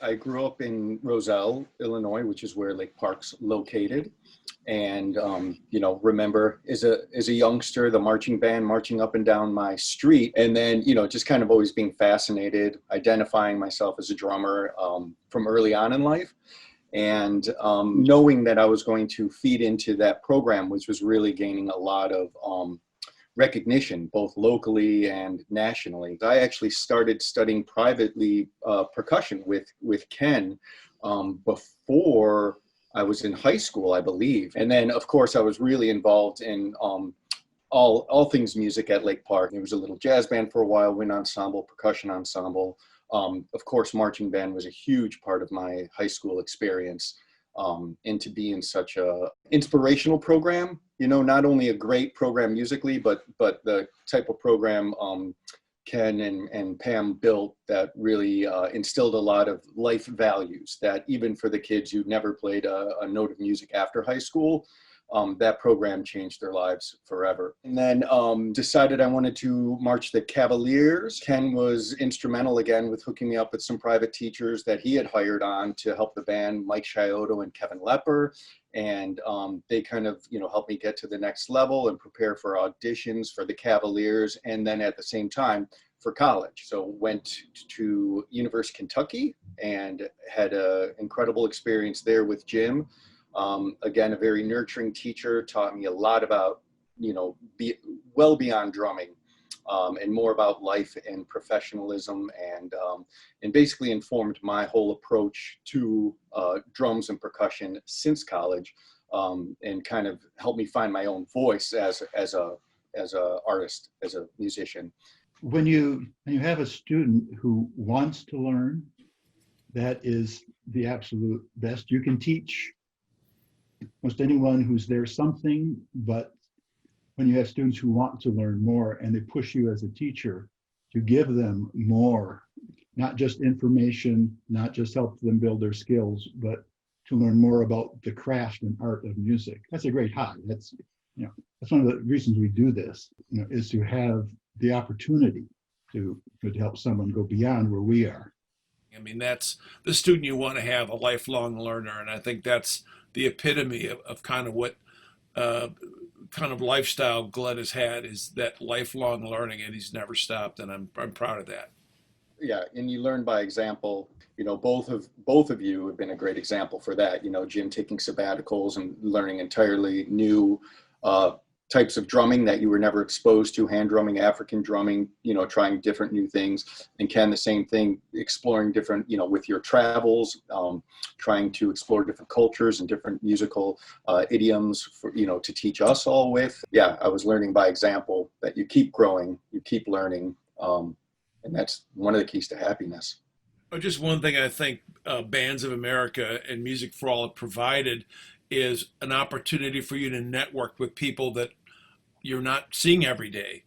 I grew up in Roselle, Illinois, which is where Lake Park's located. And, remember as a youngster, the marching band marching up and down my street. And then, just kind of always being fascinated, identifying myself as a drummer from early on in life. And knowing that I was going to feed into that program, which was really gaining a lot of recognition, both locally and nationally. I actually started studying privately percussion with Ken before I was in high school, I believe. And then, of course, I was really involved in all things music at Lake Park. There was a little jazz band for a while, wind ensemble, percussion ensemble. Of course, marching band was a huge part of my high school experience. And to be in such a inspirational program, not only a great program musically, but the type of program Ken and Pam built that really instilled a lot of life values that even for the kids who never played a note of music after high school, that program changed their lives forever. And then decided I wanted to march the Cavaliers. Ken was instrumental again with hooking me up with some private teachers that he had hired on to help the band, Mike Scioto and Kevin Lepper. And they kind of, helped me get to the next level and prepare for auditions for the Cavaliers. And then at the same time for college. So went to University of Kentucky and had an incredible experience there with Jim. Again, a very nurturing teacher, taught me a lot about, well beyond drumming, and more about life and professionalism, and basically informed my whole approach to drums and percussion since college, and kind of helped me find my own voice as a artist, as a musician. When you have a student who wants to learn, that is the absolute best. You can teach most anyone who's there something, but when you have students who want to learn more and they push you as a teacher to give them more, not just information, not just help them build their skills, but to learn more about the craft and art of music. That's a great high. That's one of the reasons we do this, is to have the opportunity to help someone go beyond where we are. I mean, that's the student you want to have, a lifelong learner. And I think that's the epitome of kind of what kind of lifestyle Glenn has had, is that lifelong learning, and he's never stopped. And I'm proud of that. Yeah, and you learn by example. Both of you have been a great example for that. Jim taking sabbaticals and learning entirely new types of drumming that you were never exposed to, hand drumming, African drumming, trying different new things. And Ken, the same thing, exploring different, with your travels, trying to explore different cultures and different musical idioms for, to teach us all with. Yeah, I was learning by example that you keep growing, you keep learning. And that's one of the keys to happiness. Just one thing I think Bands of America and Music for All have provided is an opportunity for you to network with people that you're not seeing every day,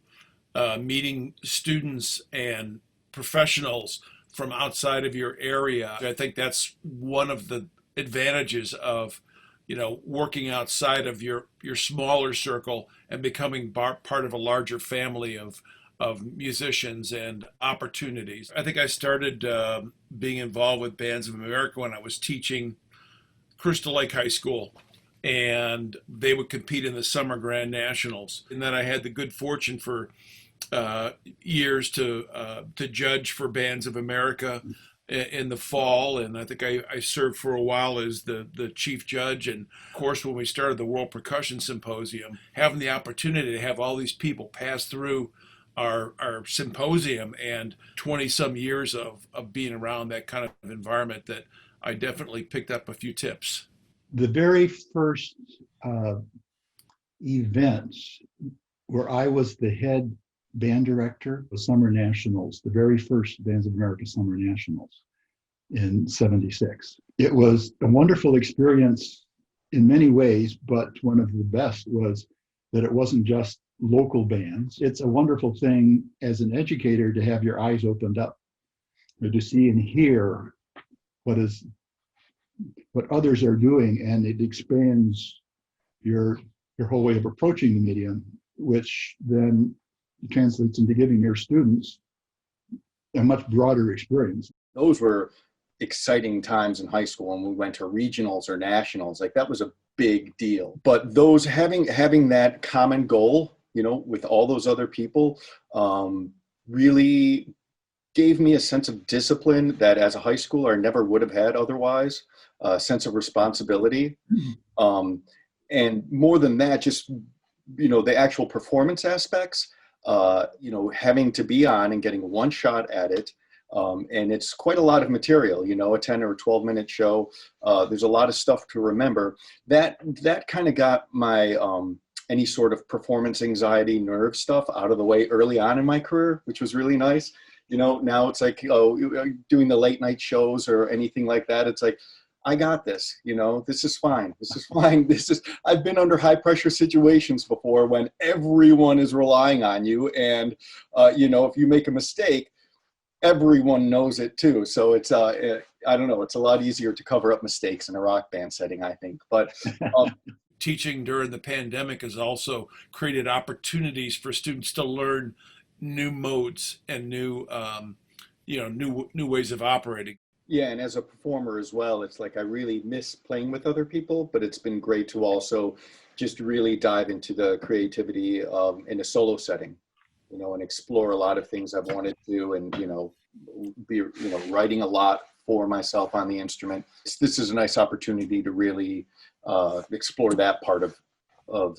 meeting students and professionals from outside of your area. I think that's one of the advantages of, working outside of your smaller circle and becoming part of a larger family of musicians and opportunities. I think I started being involved with Bands of America when I was teaching Crystal Lake High School, and they would compete in the Summer Grand Nationals. And then I had the good fortune for years to judge for Bands of America in the fall, and I think I served for a while as the chief judge. And of course, when we started the World Percussion Symposium, having the opportunity to have all these people pass through our symposium, and 20 some years of being around that kind of environment, that I definitely picked up a few tips. The very first event where I was the head band director was Summer Nationals, the very first Bands of America Summer Nationals in '76. It was a wonderful experience in many ways, but one of the best was that it wasn't just local bands. It's a wonderful thing as an educator to have your eyes opened up, or to see and hear what others are doing, and it expands your whole way of approaching the medium, which then translates into giving your students a much broader experience. Those were exciting times in high school when we went to regionals or nationals. Like that was a big deal. But those having that common goal, you know, with all those other people, really gave me a sense of discipline that as a high schooler I never would have had otherwise, a sense of responsibility. And more than that, just, you know, the actual performance aspects, you know, having to be on and getting one shot at it. And it's quite a lot of material, you know, a 10 or 12-minute show. There's a lot of stuff to remember. That kind of got my any sort of performance anxiety, nerve stuff out of the way early on in my career, which was really nice. You know, now it's like, oh, doing the late night shows or anything like that. It's like, I got this, you know, this is fine. This is fine. I've been under high pressure situations before when everyone is relying on you. And, you know, if you make a mistake, everyone knows it too. So it's, I don't know, it's a lot easier to cover up mistakes in a rock band setting, I think. But teaching during the pandemic has also created opportunities for students to learn new modes and new, you know, new ways of operating. yeah, and as a performer as well, it's like I really miss playing with other people, but it's been great to also just really dive into the creativity in a solo setting, you know, and explore a lot of things I've wanted to, and, you know, be, you know, writing a lot for myself on the instrument. This is a nice opportunity to really explore that part of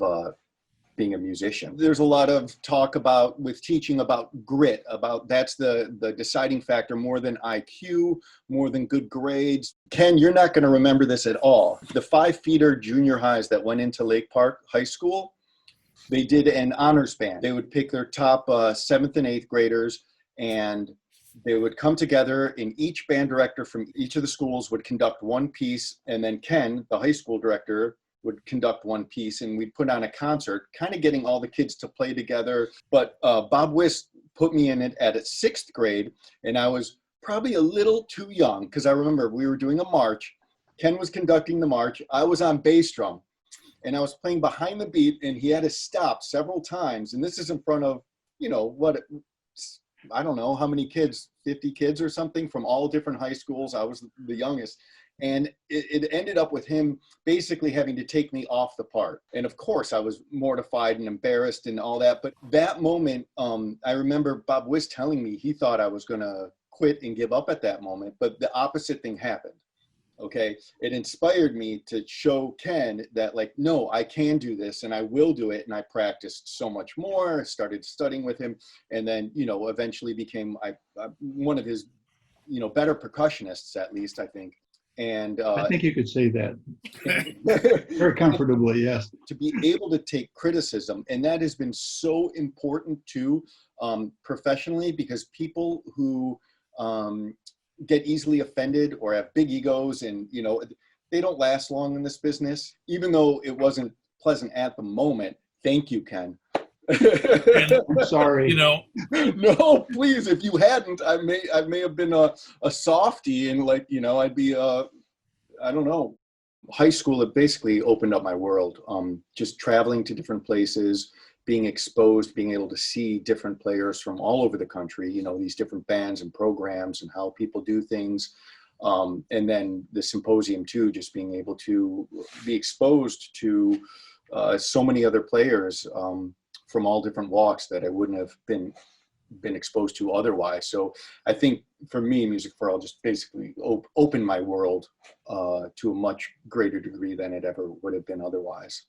being a musician. There's a lot of talk about with teaching about grit, about that's the deciding factor more than IQ, more than good grades. Ken, you're not going to remember this at all. The 5-feeder junior highs that went into Lake Park High School, they did an honors band. They would pick their top 7th and 8th graders, and they would come together, and each band director from each of the schools would conduct one piece, and then Ken, the high school director, would conduct one piece, and we'd put on a concert, kind of getting all the kids to play together. But Bob Wist put me in it at 6th grade, and I was probably a little too young, because I remember we were doing a march. Ken was conducting the march. I was on bass drum, and I was playing behind the beat, and he had to stop several times. And this is in front of, you know, what, I don't know how many kids, 50 kids or something from all different high schools. I was the youngest. And it ended up with him basically having to take me off the part. And of course, I was mortified and embarrassed and all that. But that moment, I remember Bob Wist telling me he thought I was going to quit and give up at that moment. But the opposite thing happened. Okay. It inspired me to show Ken that, like, no, I can do this and I will do it. And I practiced so much more, started studying with him. And then, you know, eventually became one of his, you know, better percussionists, at least, I think. And I think you could say that very comfortably, yes. To be able to take criticism, and that has been so important too, professionally, because people who get easily offended or have big egos, and, you know, they don't last long in this business. Even though it wasn't pleasant at the moment. Thank you, Ken. I'm sorry. You know, no, please. If you hadn't, I may have been a softie, and, like, you know, I'd be I don't know. High school, it basically opened up my world. Just traveling to different places, being exposed, being able to see different players from all over the country. You know, these different bands and programs and how people do things. And then the symposium too, just being able to be exposed to so many other players from all different walks that I wouldn't have been exposed to otherwise. So I think for me, Music for All just basically opened my world to a much greater degree than it ever would have been otherwise.